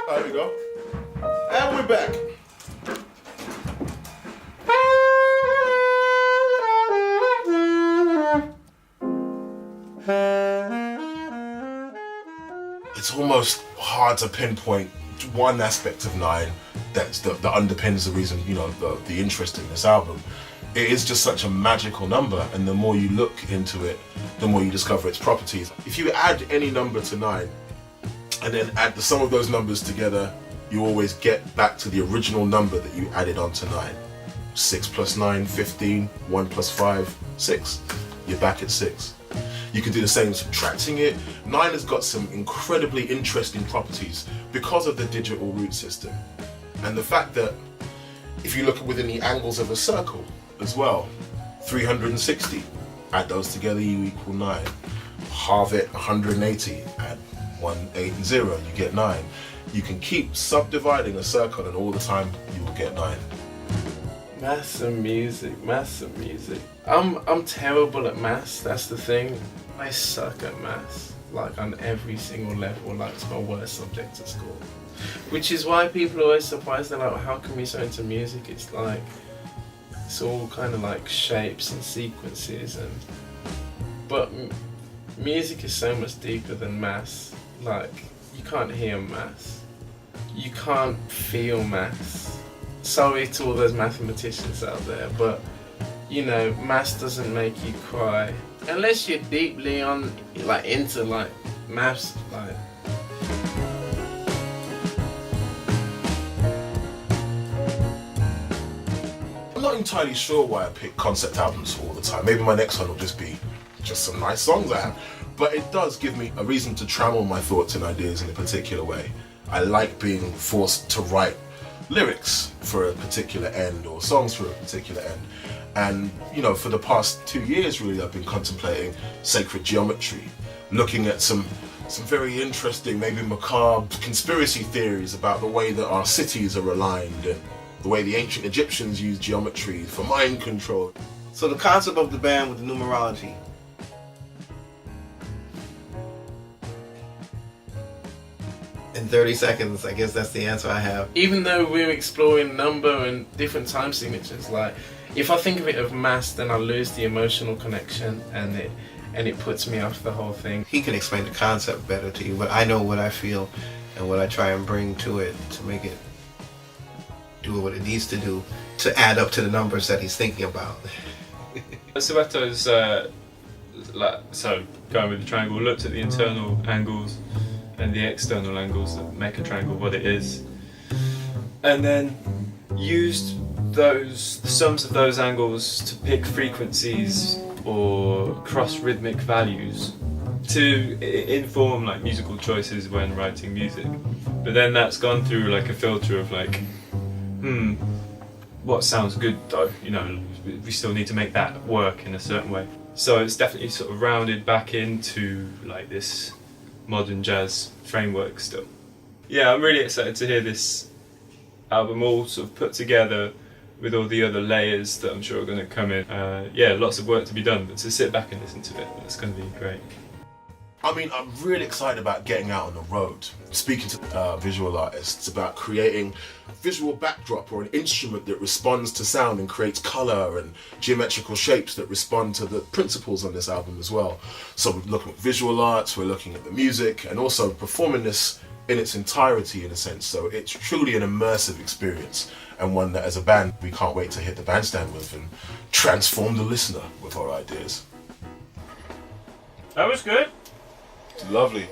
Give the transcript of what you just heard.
There we go. And we're back. It's almost hard to pinpoint one aspect of 9 that underpins the reason, you know, the interest in this album. It is just such a magical number, and the more you look into it, the more you discover its properties. If you add any number to 9, and then add the sum of those numbers together, you always get back to the original number that you added onto 9. 6 plus 9, 15, 1 plus 5, 6. You're back at 6. You can do the same subtracting it. 9 has got some incredibly interesting properties because of the digital root system. And the fact that if you look within the angles of a circle as well, 360, add those together, you equal 9. Halve it, 180, add 180, you get 9. You can keep subdividing a circle and all the time you will get 9. Maths and music. I'm terrible at maths, that's the thing. I suck at maths, like on every single level, like it's my worst subject at school. Which is why people are always surprised, they're like, how come you're so into music? It's like, it's all kind of like shapes and sequences, but music is so much deeper than maths. Like, you can't hear maths, you can't feel maths. Sorry to all those mathematicians out there, but you know, maths doesn't make you cry unless you're deeply into maths. I'm not entirely sure why I pick concept albums all the time. Maybe my next one will just be some nice songs I have. But it does give me a reason to trammel my thoughts and ideas in a particular way. I like being forced to write lyrics for a particular end or songs for a particular end. And you know, for the past 2 years really, I've been contemplating sacred geometry, looking at some very interesting, maybe macabre conspiracy theories about the way that our cities are aligned and the way the ancient Egyptians used geometry for mind control. So the concept of the band with the numerology. In 30 seconds, I guess that's the answer I have. Even though we're exploring number and different time signatures, like if I think of it of mass, then I lose the emotional connection and it puts me off the whole thing. He can explain the concept better to you, but I know what I feel and what I try and bring to it to make it do what it needs to do to add up to the numbers that he's thinking about. Soweto's so going with the triangle, looked at the internal angles and the external angles that make a triangle what it is, and then used the sums of those angles to pick frequencies or cross rhythmic values to inform like musical choices when writing music. But then that's gone through like a filter of like, what sounds good though, you know, we still need to make that work in a certain way. So it's definitely sort of rounded back into like this modern jazz framework still. Yeah, I'm really excited to hear this album all sort of put together with all the other layers that I'm sure are going to come in. Yeah, lots of work to be done, but to sit back and listen to it, that's going to be great. I mean, I'm really excited about getting out on the road, speaking to visual artists about creating a visual backdrop or an instrument that responds to sound and creates colour and geometrical shapes that respond to the principles on this album as well. So we're looking at visual arts, we're looking at the music, and also performing this in its entirety in a sense. So it's truly an immersive experience, and one that as a band we can't wait to hit the bandstand with and transform the listener with our ideas. That was good. Lovely.